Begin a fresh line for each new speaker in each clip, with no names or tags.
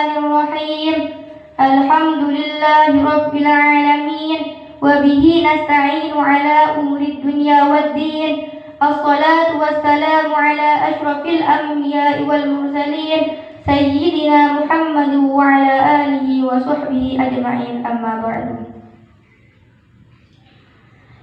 Bismillahirrahmanirrahim. Alhamdulillahirabbil alamin wa bihi nasta'inu ala umuri dunya waddin. Assalatu wassalamu ala asyrafil anbiya'i wal mursalin sayyidina Muhammadin wa ala alihi wa sahbihi ajma'in, amma ba'du.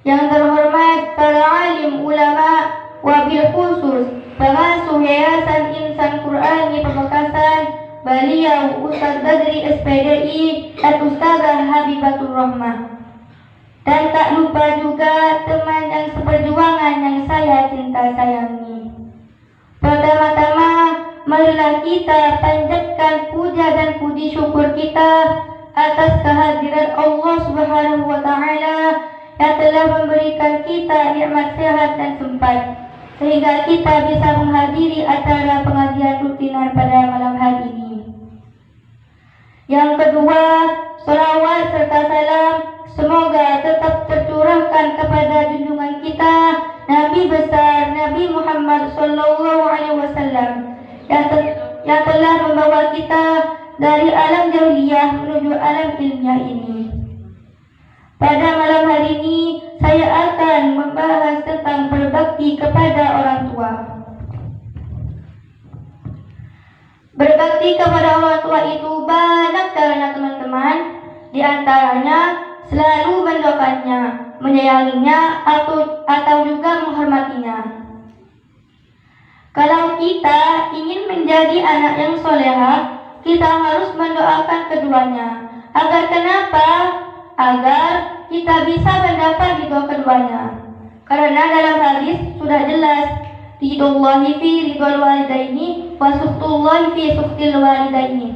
Yang terhormat para alim ulama, wabil khusus pengasuh Yayasan Insan Qur'ani Pamekasan, beliau Ustaz Badri SPDI dan Ustazah Habibatur Rahmah. Dan tak lupa juga teman yang seperjuangan yang saya cinta sayangi. Pertama-tama, marilah kita panjatkan puja dan puji syukur kita atas kehadiran Allah Subhanahu wa Ta'ala yang telah memberikan kita nikmat sehat dan sempat sehingga kita bisa menghadiri acara pengajian rutinan pada malam hari ini. Yang kedua, salawat serta salam semoga tetap tercurahkan kepada junjungan kita Nabi besar Nabi Muhammad sallallahu alaihi wasallam yang telah membawa kita dari alam jahiliyah menuju alam ilmiah ini. Pada malam hari ini saya akan membahas tentang berbakti kepada orang tua. Berbakti kepada orang tua itu banyak caranya teman-teman. Di antaranya selalu mendoakannya, menyayanginya atau juga menghormatinya. Kalau kita ingin menjadi anak yang soleha, kita harus mendoakan keduanya. Agar kenapa? Agar kita bisa mendapat ridho keduanya. Karena dalam hadis sudah jelas, ridhollahi fi ridhol walidaini wa sukhtullahi fi sukhtil walidaini.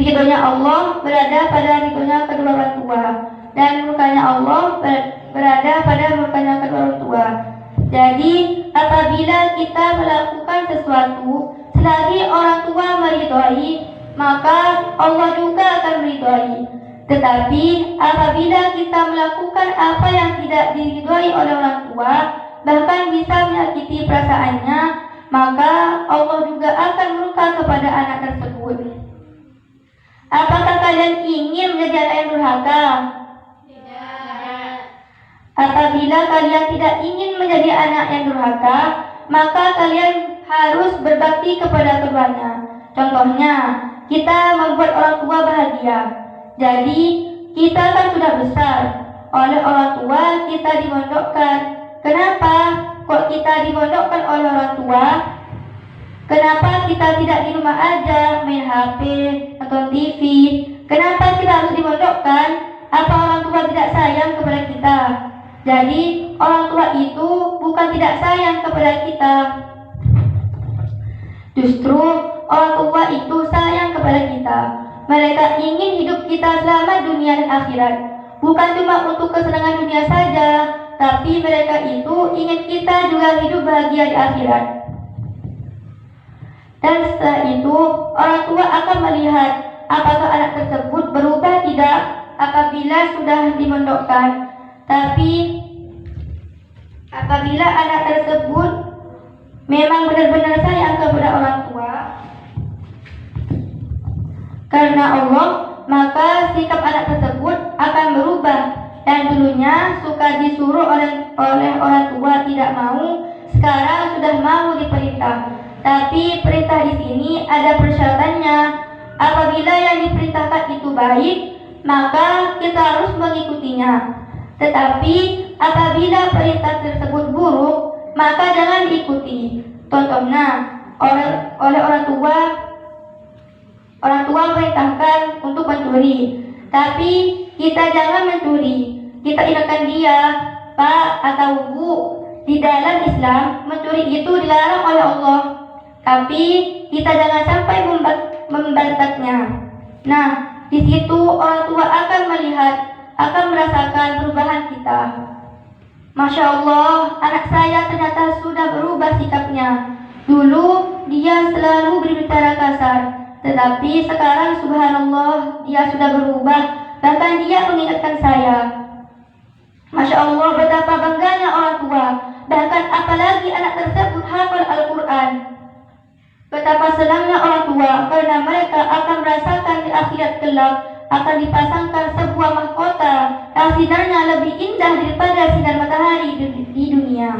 Ridhonya Allah berada pada ridhonya kedua orang tua, dan murkanya Allah berada pada murkanya kedua orang tua. Jadi apabila kita melakukan sesuatu selagi orang tua meridhoi, maka Allah juga akan meridhoi. Tetapi apabila kita melakukan apa yang tidak diridhoi oleh orang tua, bahkan bisa menyakiti perasaannya, maka Allah juga akan murka kepada anak tersebut. Apakah kalian ingin menjadi anak yang durhaka? Tidak. Apabila kalian tidak ingin menjadi anak yang durhaka, maka kalian harus berbakti kepada keduanya. Contohnya, kita membuat orang tua bahagia. Jadi, kita kan sudah besar. Oleh orang tua, kita dimondokkan. Kenapa kok kita dimondokkan oleh orang tua? Kenapa kita tidak di rumah aja main HP, nonton TV? Kenapa kita harus dimondokkan? Apa orang tua tidak sayang kepada kita? Jadi, orang tua itu bukan tidak sayang kepada kita. Justru, orang tua itu sayang kepada kita. Mereka ingin hidup kita selama dunia dan akhirat. Bukan cuma untuk kesenangan dunia saja, tapi mereka itu ingin kita juga hidup bahagia di akhirat. Dan setelah itu, orang tua akan melihat apakah anak tersebut berubah tidak apabila sudah dimondokkan. Tapi apabila anak tersebut memang benar-benar sayang kepada orang tua karena Allah, maka sikap anak tersebut akan berubah. Dan dulunya suka disuruh oleh orang tua tidak mau, sekarang sudah mau diperintah. Tapi perintah di sini ada persyaratannya. Apabila yang diperintahkan itu baik, maka kita harus mengikutinya. Tetapi apabila perintah tersebut buruk, maka jangan diikuti. Contohnya, oleh orang tua perintahkan untuk mencuri, tapi kita jangan mencuri. Kita ingatkan dia, Pak atau Bu, di dalam Islam mencuri itu dilarang oleh Allah. Tapi kita jangan sampai membantahnya. Nah, di situ orang tua akan melihat, akan merasakan perubahan kita. Masya Allah, anak saya ternyata sudah berubah sikapnya. Dulu dia selalu berbicara kasar, tetapi sekarang subhanallah dia sudah berubah. Bahkan dia mengingatkan saya. Masya Allah, betapa bangganya orang tua. Bahkan apalagi anak tersebut hafal Al-Quran. Betapa senangnya orang tua karena mereka akan merasakan di akhirat kelak akan dipasangkan sebuah mahkota yang sinarnya lebih indah daripada sinar matahari di dunia.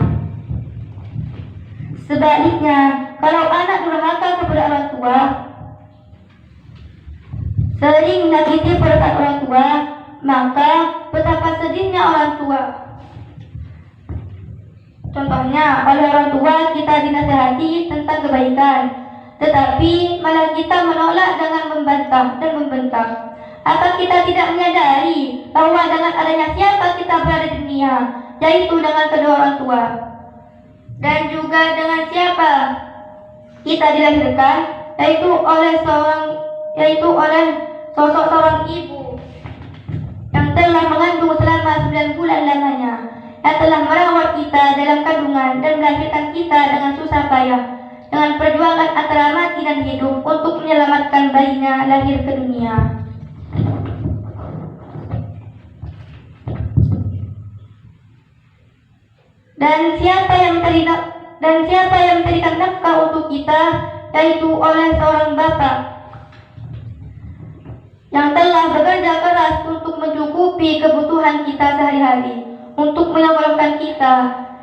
Sebaliknya, kalau anak durhaka kepada orang tua, sering menyakiti perasaan orang tua, maka betapa sedihnya orang tua. Contohnya, oleh orang tua kita dinasihati tentang kebaikan, tetapi malah kita menolak dengan membantah dan membentak. Apa kita tidak menyadari bahwa dengan adanya siapa kita berada di dunia, yaitu dengan kedua orang tua, dan juga dengan siapa kita dilahirkan, yaitu oleh sosok seorang ibu yang telah mengandung selama 9 bulan lamanya, yang telah merawat kita dalam kandungan dan melahirkan kita dengan susah payah, dengan perjuangan antara mati dan hidup untuk menyelamatkan bayinya lahir ke dunia. Dan siapa yang memberikan nafkah untuk kita, yaitu oleh seorang bapa yang telah bekerja keras untuk mencukupi kebutuhan kita sehari-hari, untuk menyekolahkan kita,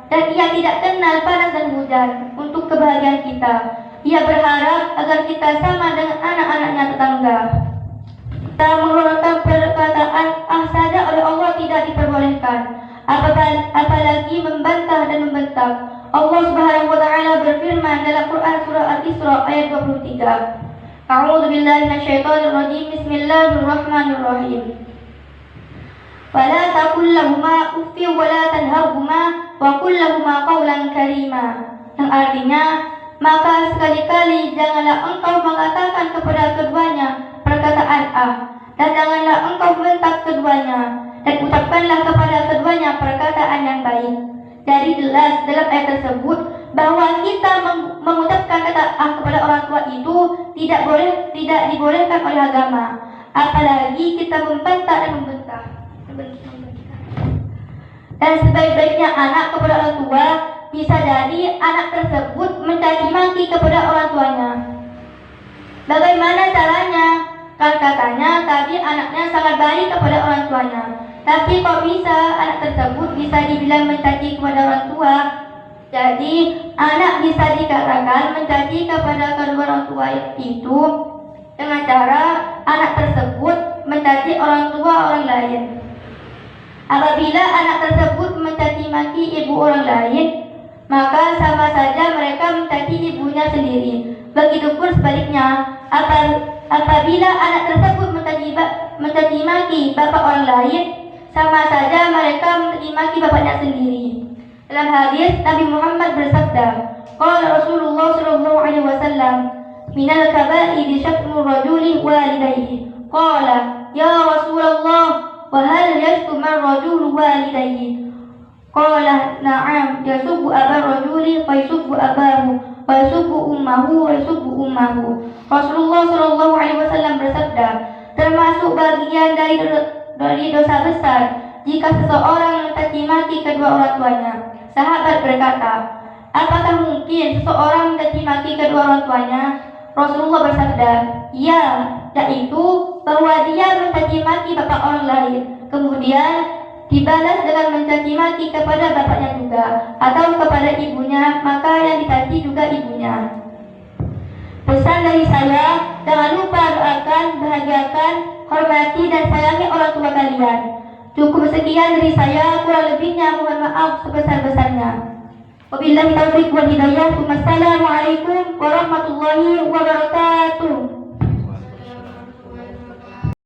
dan ia tidak kenal panas dan hujan untuk kebahagiaan kita. Ia berharap agar kita sama dengan anak-anaknya tetangga. Kita mengeluarkan perkataan saja oleh Allah tidak diperbolehkan, apalagi membantah dan membentak. Allah Subhanahu wa taala berfirman dalam Quran surah Al-Isra ayat 23. A'udzu billahi minasyaitonir rajim. Bismillahirrahmanirrahim. Wala taqul lahumā uffin wa la tanharhumā wa qul lahumā qawlan karīmā. Yang artinya, maka sekali-kali janganlah engkau mengatakan kepada keduanya perkataan dan janganlah engkau membentak keduanya, dan ucapkanlah kepada keduanya perkataan yang baik. Jadi jelas dalam ayat tersebut bahwa kita mengucapkan kata kepada orang tua itu tidak dibolehkan oleh agama, apalagi kita membantah dan membentak. Dan sebaik-baiknya anak kepada orang tua bisa jadi anak tersebut mencaci maki kepada orang tuanya. Bagaimana caranya? Kan katanya tadi anaknya sangat baik kepada orang tuanya, tapi kok bisa anak tersebut bisa dibilang mencaci kepada orang tua? Jadi anak bisa dikatakan mencaci kepada kedua orang tua itu dengan cara anak tersebut mencaci orang tua orang lain. Apabila anak tersebut mencaci maki ibu orang lain, maka sama saja mereka mencaci ibunya sendiri. Begitupun sebaliknya, apabila anak tersebut mencaci maki bapak orang lain, sama saja mereka mencaci maki bapaknya sendiri. Dalam hadis Nabi Muhammad bersabda, qala Rasulullah sallallahu alaihi wasallam, minal kaba'iri syatmu rajuli walidayhi. Qala ya Rasulullah, wa hal yashtumu ar-rajulu walidayhi? Qala na'am, yasubbu aba rajuli fa yasubbu abahu wa yasubbu ummahu wa yasubbu ummahu. Rasulullah sallallahu alaihi wasallam bersabda, termasuk bagian dari dosa besar jika seseorang mencaci maki kedua orang tuanya. Sahabat berkata, apakah mungkin seseorang mencaci maki kedua orang tuanya? Rasulullah bersabda, ya, yaitu bahwa dia mencaci maki bapak orang lain, kemudian dibalas dengan mencaci maki kepada bapaknya juga, atau kepada ibunya, maka yang dicaci juga ibunya. Pesan dari saya, jangan lupa doakan, bahagiakan, hormati dan sayangi orang tua kalian. Cukup sekian dari saya, kurang lebihnya mohon maaf sebesar-besarnya. Wabillahi taufiq wal hidayah. Wassalamualaikum warahmatullahi wabarakatuh.